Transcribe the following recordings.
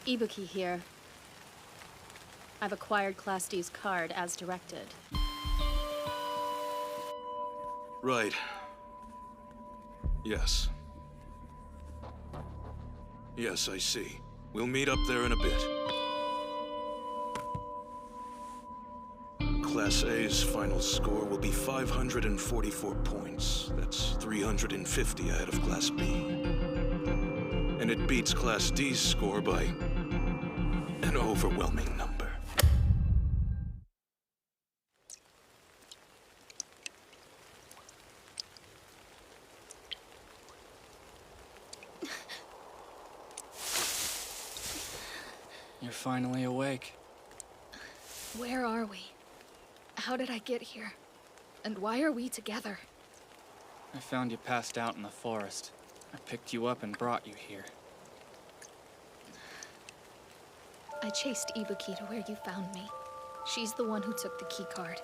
Ibuki here. I've acquired Class D's card as directed. Right. Yes. Yes, I see. We'll meet up there in a bit. Class A's final score will be 544 points. That's 350 ahead of Class B. And it beats Class D's score by an overwhelming number. You're finally awake. Where are we? How did I get here? And why are we together? I found you passed out in the forest. I picked you up and brought you here. I chased Ibuki to where you found me. She's the one who took the key card,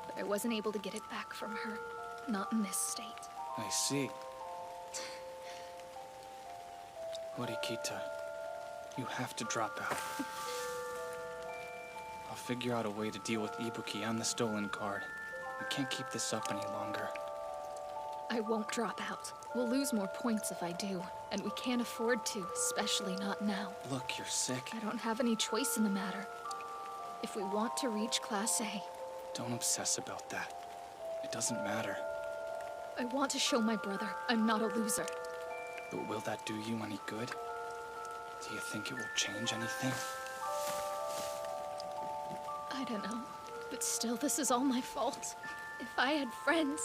but I wasn't able to get it back from her. Not in this state. I see. Horikita, you have to drop out. I'll figure out a way to deal with Ibuki and the stolen card. We can't keep this up any longer. I won't drop out. We'll lose more points if I do, and we can't afford to, especially not now. Look, you're sick. I don't have any choice in the matter. If we want to reach Class A, Don't obsess about that. It doesn't matter. I want to show my brother I'm not a loser. But will that do you any good? Do you think it will change anything? I don't know, but still, this is all my fault. If I had friends,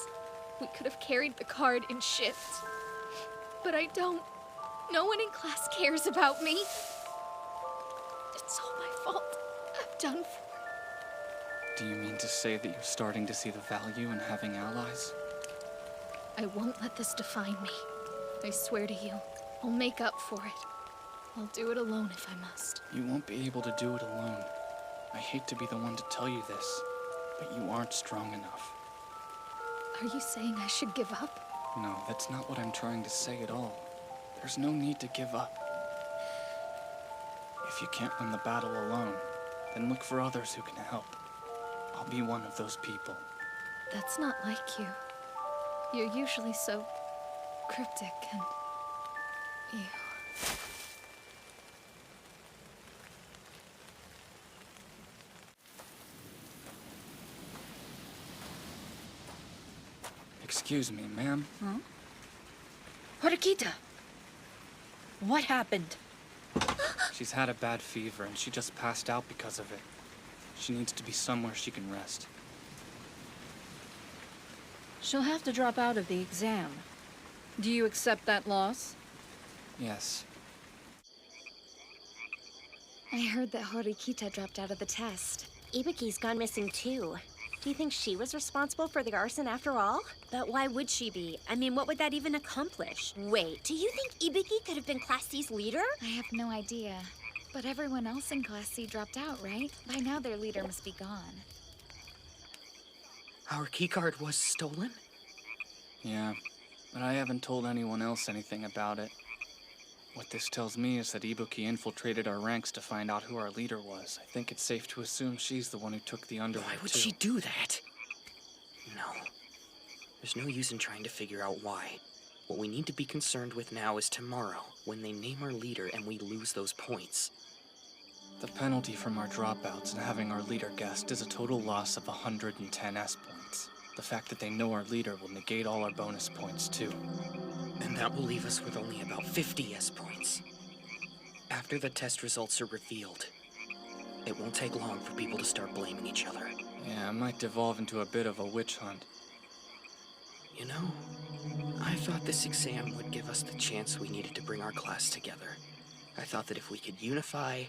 we could have carried the card in shift. But I don't. No one in class cares about me. It's all my fault. I'm done for. Do you mean to say that you're starting to see the value in having allies? I won't let this define me. I swear to you, I'll make up for it. I'll do it alone if I must. You won't be able to do it alone. I hate to be the one to tell you this, but you aren't strong enough. Are you saying I should give up? No, that's not what I'm trying to say at all. There's no need to give up. If you can't win the battle alone, then look for others who can help. I'll be one of those people. That's not like you. You're usually so cryptic and... you. Excuse me, ma'am. Huh? Horikita! What happened? She's had a bad fever and she just passed out because of it. She needs to be somewhere she can rest. She'll have to drop out of the exam. Do you accept that loss? Yes. I heard that Horikita dropped out of the test. Ibuki's gone missing too. Do you think she was responsible for the arson after all? But why would she be? I mean, what would that even accomplish? Wait, do you think Ibuki could have been Class C's leader? I have no idea. But everyone else in Class C dropped out, right? By now their leader must be gone. Our keycard was stolen? Yeah, but I haven't told anyone else anything about it. What this tells me is that Ibuki infiltrated our ranks to find out who our leader was. I think it's safe to assume she's the one who took the underwear, Why would too. she do that? No. There's no use in trying to figure out why. What we need to be concerned with now is tomorrow, when they name our leader and we lose those points. The penalty from our dropouts and having our leader guessed is a total loss of 110 S points. The fact that they know our leader will negate all our bonus points, too. And that will leave us with only about 50 S points. After the test results are revealed, it won't take long for people to start blaming each other. Yeah, it might devolve into a bit of a witch hunt. You know, I thought this exam would give us the chance we needed to bring our class together. I thought that if we could unify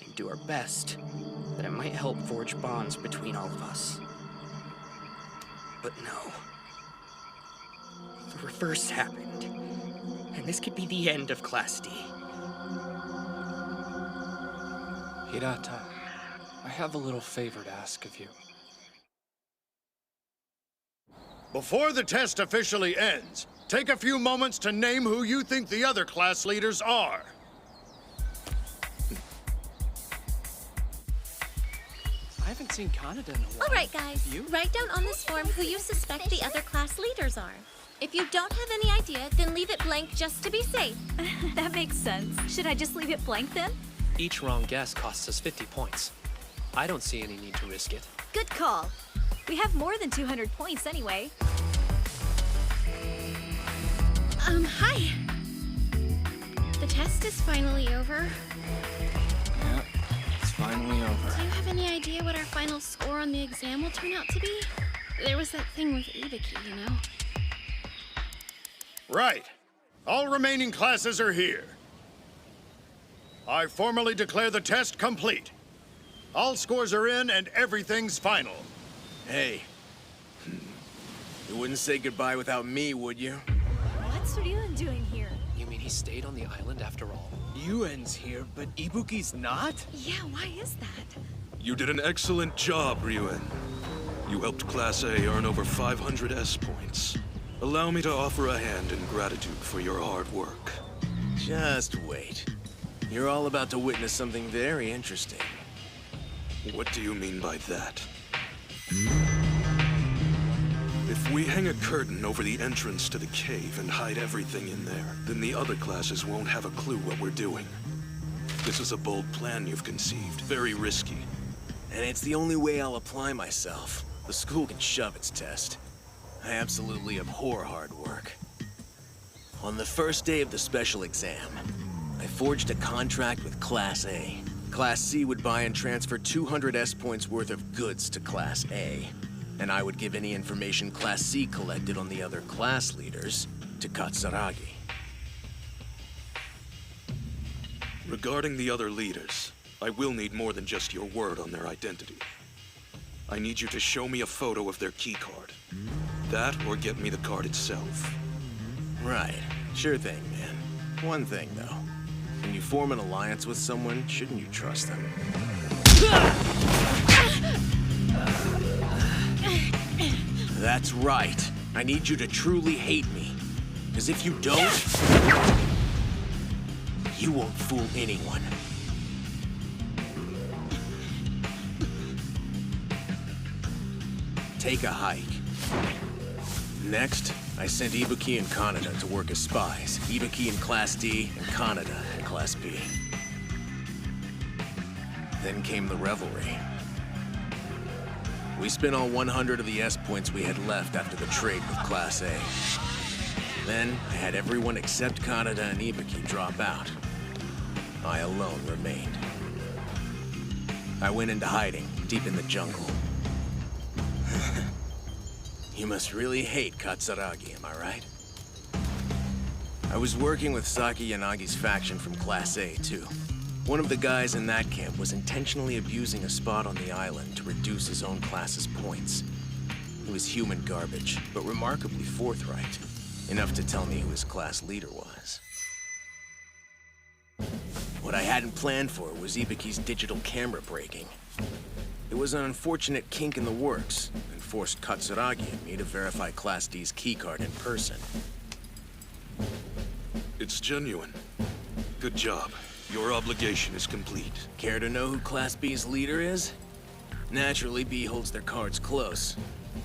and do our best, that it might help forge bonds between all of us. But no. The reverse happened. And this could be the end of Class D. Hirata, I have a little favor to ask of you. Before the test officially ends, take a few moments to name who you think the other class leaders are. I haven't seen Kaneda in a while. All right, guys. You? Write down on this form who you suspect the other class leaders are. If you don't have any idea, then leave it blank just to be safe. That makes sense. Should I just leave it blank then? Each wrong guess costs us 50 points. I don't see any need to risk it. Good call. We have more than 200 points anyway. Hi. The test is finally over. Yeah, it's finally over. Do you have any idea what our final score on the exam will turn out to be? There was that thing with Ibiki, you know? Right. All remaining classes are here. I formally declare the test complete. All scores are in and everything's final. Hey. You wouldn't say goodbye without me, would you? What's Ryuen doing here? You mean he stayed on the island after all? Yuen's here, but Ibuki's not? Yeah, why is that? You did an excellent job, Ryuen. You helped Class A earn over 500 S points. Allow me to offer a hand in gratitude for your hard work. Just wait. You're all about to witness something very interesting. What do you mean by that? If we hang a curtain over the entrance to the cave and hide everything in there, then the other classes won't have a clue what we're doing. This is a bold plan you've conceived, very risky. And it's the only way I'll apply myself. The school can shove its test. I absolutely abhor hard work. On the first day of the special exam, I forged a contract with Class A. Class C would buy and transfer 200 S points worth of goods to Class A. And I would give any information Class C collected on the other class leaders to Katsuragi. Regarding the other leaders, I will need more than just your word on their identity. I need you to show me a photo of their keycard. That or get me the card itself. Right. Sure thing, man. One thing, though. When you form an alliance with someone, shouldn't you trust them? That's right. I need you to truly hate me. Because if you don't, you won't fool anyone. Take a hike. Next, I sent Ibuki and Kaneda to work as spies. Ibuki in Class D and Kaneda in Class B. Then came the revelry. We spent all 100 of the S points we had left after the trade with Class A. Then, I had everyone except Kaneda and Ibuki drop out. I alone remained. I went into hiding, deep in the jungle. You must really hate Katsuragi, am I right? I was working with Saki Yanagi's faction from Class A, too. One of the guys in that camp was intentionally abusing a spot on the island to reduce his own class's points. He was human garbage, but remarkably forthright. Enough to tell me who his class leader was. What I hadn't planned for was Ibuki's digital camera breaking. It was an unfortunate kink in the works, and forced Katsuragi and me to verify Class D's keycard in person. It's genuine. Good job. Your obligation is complete. Care to know who Class B's leader is? Naturally, B holds their cards close,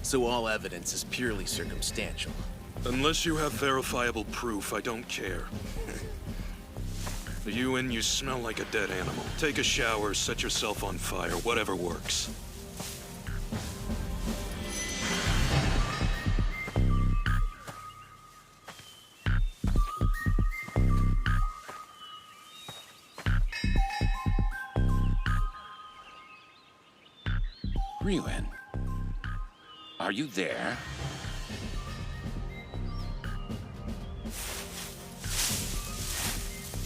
so all evidence is purely circumstantial. Unless you have verifiable proof, I don't care. Ryuen, you smell like a dead animal. Take a shower, set yourself on fire, whatever works. Ryuen, are you there?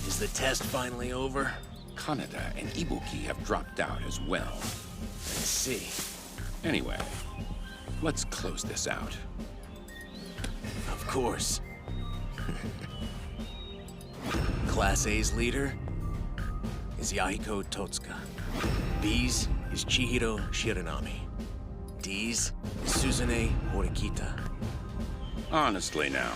Is the test finally over? Kaneda and Ibuki have dropped out as well. I see. Anyway, let's close this out. Of course. Class A's leader is Yahiko Totsuka. B's is Chihiro Shiranami. D's is Suzune Horikita. Honestly now,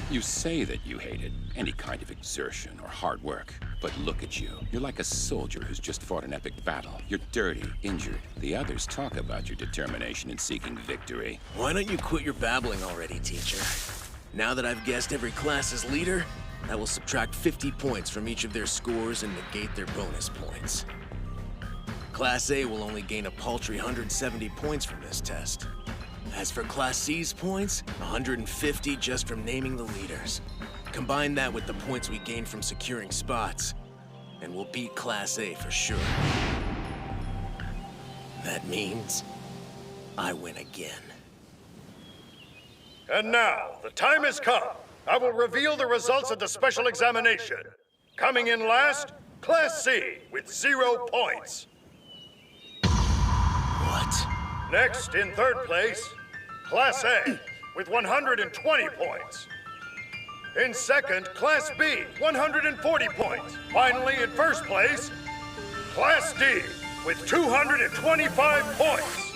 you say that you hated any kind of exertion or hard work, but look at you. You're like a soldier who's just fought an epic battle. You're dirty, injured. The others talk about your determination in seeking victory. Why don't you quit your babbling already, teacher? Now that I've guessed every class's leader, I will subtract 50 points from each of their scores and negate their bonus points. Class A will only gain a paltry 170 points from this test. As for Class C's points, 150 just from naming the leaders. Combine that with the points we gained from securing spots, and we'll beat Class A for sure. That means I win again. And now, the time has come. I will reveal the results of the special examination. Coming in last, Class C with 0 points. What? Next, in third place, Class A with 120 points. In second, Class B, 140 points. Finally, in first place, Class D with 225 points.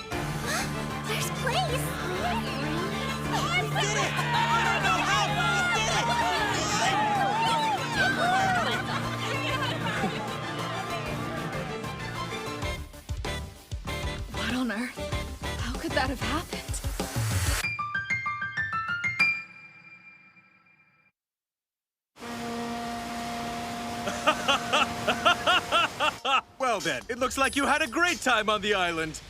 There's place! We did it! I don't know how, but we did it! What on earth? How could that have happened? Well then, it looks like you had a great time on the island.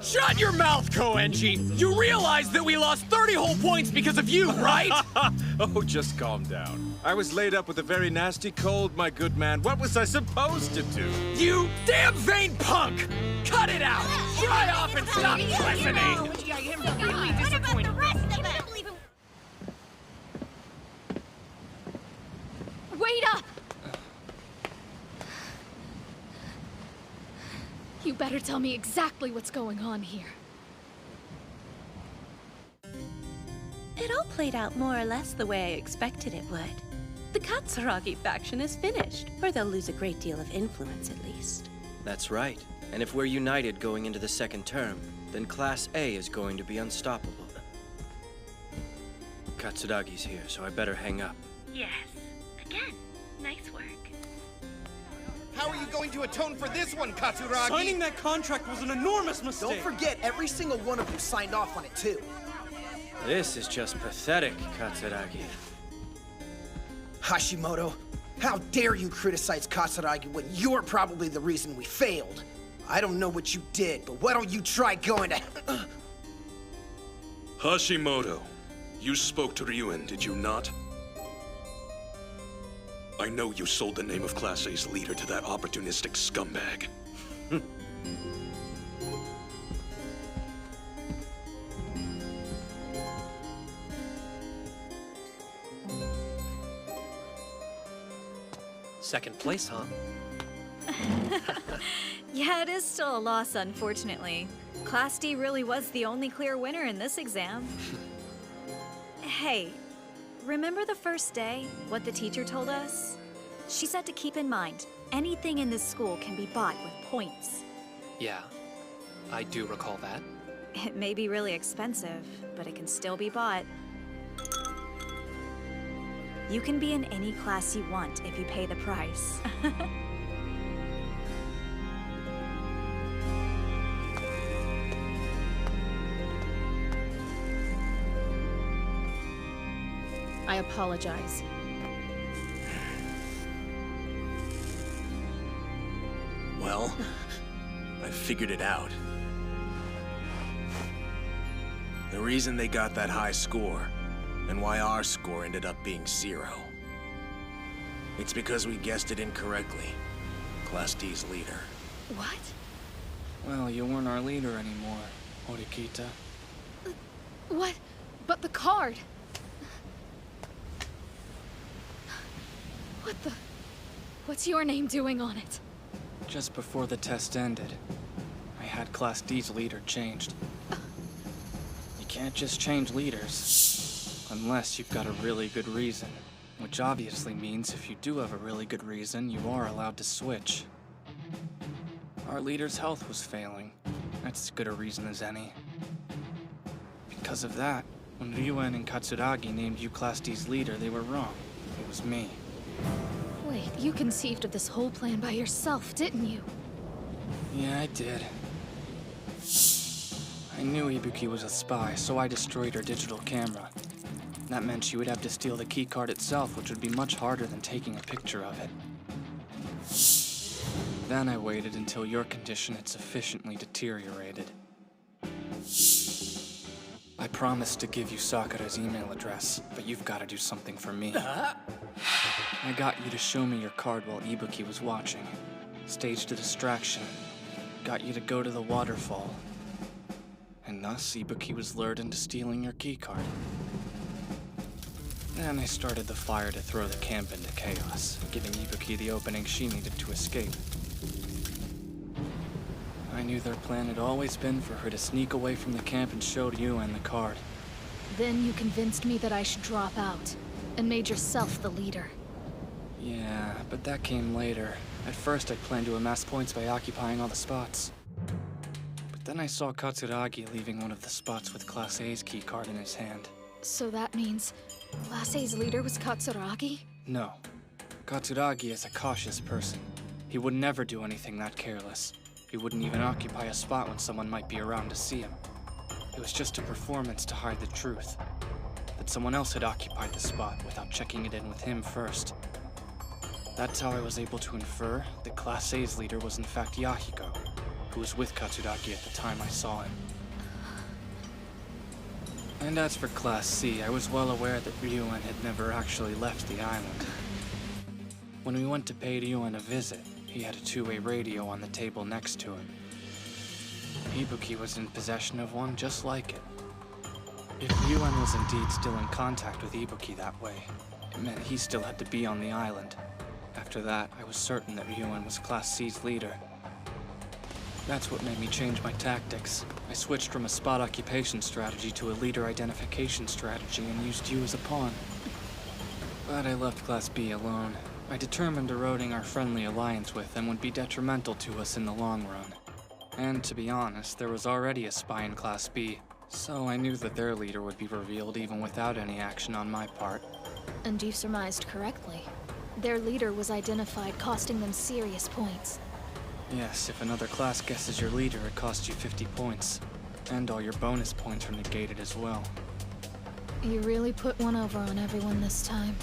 Shut your mouth, Koenji! You realize that we lost 30 whole points because of you, right? Oh, just calm down. I was laid up with a very nasty cold, my good man. What was I supposed to do? You damn vain punk! Cut it out! Dry off and stop listening! Really disappointed. Wait up! You better tell me exactly what's going on here. It all played out more or less the way I expected it would. The Katsuragi faction is finished, or they'll lose a great deal of influence at least. That's right. And if we're united going into the second term, then Class A is going to be unstoppable. Katsuragi's here, so I better hang up. Yes. Again, nice work. How are you going to atone for this one, Katsuragi? Signing that contract was an enormous mistake! Don't forget, every single one of you signed off on it, too. This is just pathetic, Katsuragi. Hashimoto, how dare you criticize Katsuragi when you're probably the reason we failed? I don't know what you did, but why don't you try going to... Hashimoto, you spoke to Ryuen, did you not? I know you sold the name of Class A's leader to that opportunistic scumbag. Second place, huh? Yeah, it is still a loss, unfortunately. Class D really was the only clear winner in this exam. Hey, remember the first day, what the teacher told us? She said to keep in mind, anything in this school can be bought with points. Yeah, I do recall that. It may be really expensive, but it can still be bought. You can be in any class you want if you pay the price. I apologize. Well, I figured it out. The reason they got that high score, and why our score ended up being 0. It's because we guessed it incorrectly. Class D's leader. What? Well, you weren't our leader anymore, Horikita. What? But the card! What the... What's your name doing on it? Just before the test ended, I had Class D's leader changed. You can't just change leaders, unless you've got a really good reason. Which obviously means if you do have a really good reason, you are allowed to switch. Our leader's health was failing. That's as good a reason as any. Because of that, when Ryuen and Katsuragi named you Class D's leader, they were wrong. It was me. Wait, you conceived of this whole plan by yourself, didn't you? Yeah, I did. I knew Ibuki was a spy, so I destroyed her digital camera. That meant she would have to steal the keycard itself, which would be much harder than taking a picture of it. Then I waited until your condition had sufficiently deteriorated. I promised to give you Sakura's email address, but you've got to do something for me. I got you to show me your card while Ibuki was watching. Staged a distraction. Got you to go to the waterfall. And thus, Ibuki was lured into stealing your keycard. Then I started the fire to throw the camp into chaos, giving Ibuki the opening she needed to escape. I knew their plan had always been for her to sneak away from the camp and show Ryuen the card. Then you convinced me that I should drop out, and made yourself the leader. Yeah, but that came later. At first, I planned to amass points by occupying all the spots. But then I saw Katsuragi leaving one of the spots with Class A's keycard in his hand. So that means Class A's leader was Katsuragi? No. Katsuragi is a cautious person. He would never do anything that careless. He wouldn't even occupy a spot when someone might be around to see him. It was just a performance to hide the truth. That someone else had occupied the spot without checking it in with him first. That's how I was able to infer that Class A's leader was in fact Yahiko, who was with Katsuragi at the time I saw him. And as for Class C, I was well aware that Ryuen had never actually left the island. When we went to pay Ryuen a visit, he had a two-way radio on the table next to him. Ibuki was in possession of one just like it. If Ryuen was indeed still in contact with Ibuki that way, it meant he still had to be on the island. After that, I was certain that Ryuen was Class C's leader. That's what made me change my tactics. I switched from a spot occupation strategy to a leader identification strategy and used you as a pawn. But I left Class B alone. I determined eroding our friendly alliance with them would be detrimental to us in the long run. And to be honest, there was already a spy in Class B, so I knew that their leader would be revealed even without any action on my part. And you surmised correctly. Their leader was identified, costing them serious points. Yes, if another class guesses your leader, it costs you 50 points. And all your bonus points are negated as well. You really put one over on everyone this time.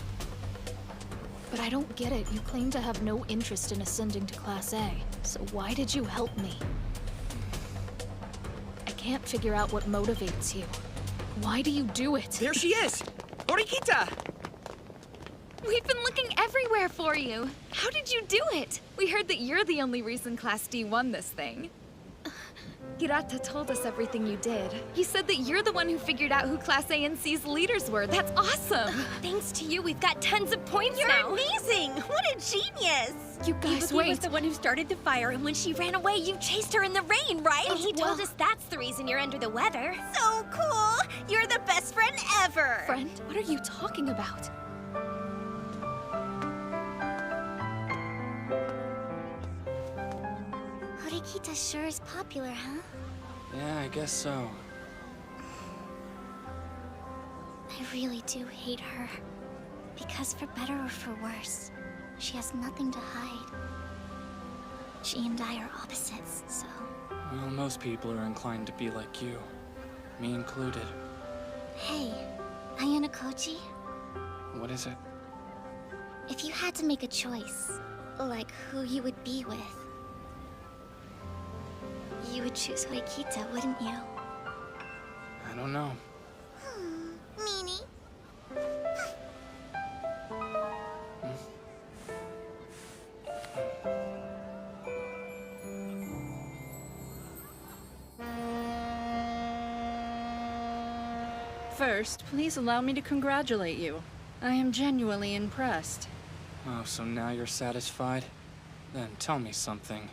But I don't get it. You claim to have no interest in ascending to Class A. So why did you help me? I can't figure out what motivates you. Why do you do it? There she is! Horikita! We've been looking everywhere for you. How did you do it? We heard that you're the only reason Class D won this thing. Hirata told us everything you did. He said that you're the one who figured out who Class A and C's leaders were. That's awesome! Thanks to you, we've got tons of points You're now. amazing! What a genius! You guys, Ibuki wait. was the one who started the fire, and when she ran away, you chased her in the rain, right? And he told us that's the reason you're under the weather. So cool! You're the best friend ever! Friend? What are you talking about? Horikita sure is popular, huh? Yeah, I guess so. I really do hate her. Because for better or for worse, she has nothing to hide. She and I are opposites, so... Well, most people are inclined to be like you. Me included. Hey, Ayano-Koji? What is it? If you had to make a choice, like who you would be with, you would choose Horikita, wouldn't you? I don't know. Meanie. First, please allow me to congratulate you. I am genuinely impressed. Oh, so now you're satisfied? Then tell me something.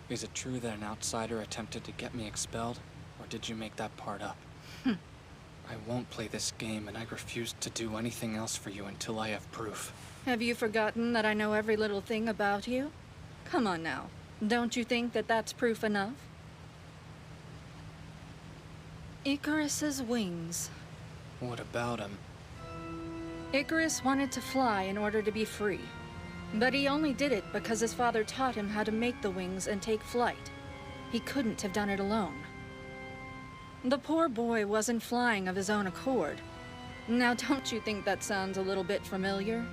Is it true that an outsider attempted to get me expelled? Or did you make that part up? I won't play this game, and I refuse to do anything else for you until I have proof. Have you forgotten that I know every little thing about you? Come on now. Don't you think that that's proof enough? Icarus's wings. What about him? Icarus wanted to fly in order to be free. But he only did it because his father taught him how to make the wings and take flight. He couldn't have done it alone. The poor boy wasn't flying of his own accord. Now, don't you think that sounds a little bit familiar?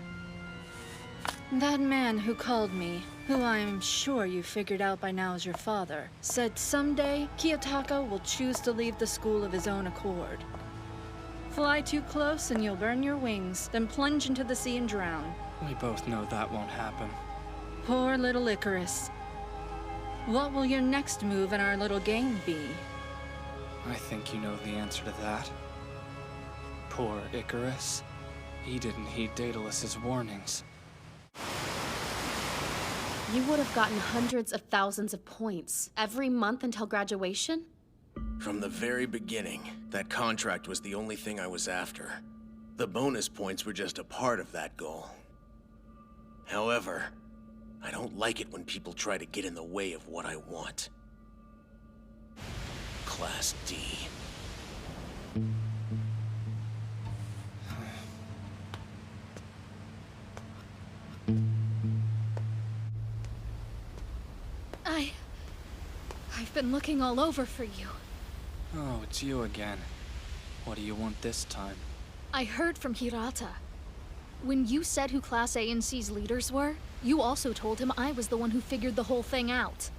That man who called me, who I'm sure you figured out by now is your father, said someday Kiyotaka will choose to leave the school of his own accord. Fly too close and you'll burn your wings, then plunge into the sea and drown. We both know that won't happen. Poor little Icarus. What will your next move in our little game be? I think you know the answer to that. Poor Icarus. He didn't heed Daedalus's warnings. You would have gotten hundreds of thousands of points every month until graduation? From the very beginning, that contract was the only thing I was after. The bonus points were just a part of that goal. However, I don't like it when people try to get in the way of what I want. Class D. I've been looking all over for you. Oh, it's you again. What do you want this time? I heard from Hirata. When you said who Class A and C's leaders were, you also told him I was the one who figured the whole thing out.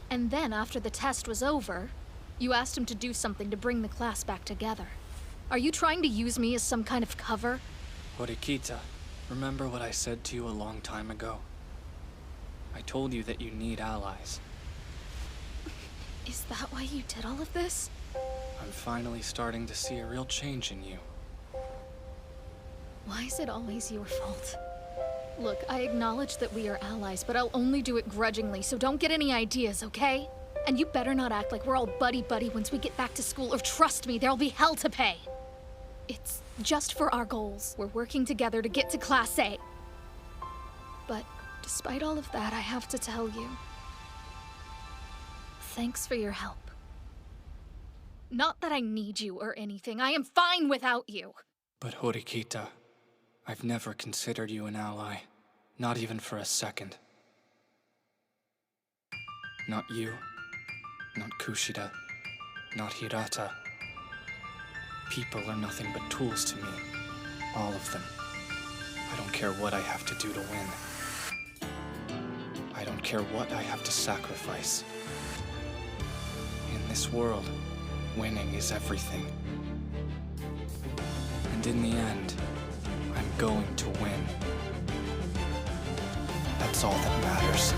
And then, after the test was over, you asked him to do something to bring the class back together. Are you trying to use me as some kind of cover? Horikita, remember what I said to you a long time ago? I told you that you need allies. Is that why you did all of this? I'm finally starting to see a real change in you. Why is it always your fault? Look, I acknowledge that we are allies, but I'll only do it grudgingly, so don't get any ideas, okay? And you better not act like we're all buddy-buddy once we get back to school, or trust me, there'll be hell to pay. It's just for our goals. We're working together to get to Class A. But despite all of that, I have to tell you, thanks for your help. Not that I need you or anything. I am fine without you. But Horikita, I've never considered you an ally. Not even for a second. Not you. Not Kushida. Not Hirata. People are nothing but tools to me. All of them. I don't care what I have to do to win. I don't care what I have to sacrifice. In this world, winning is everything. And in the end, I'm going to win. That's all that matters.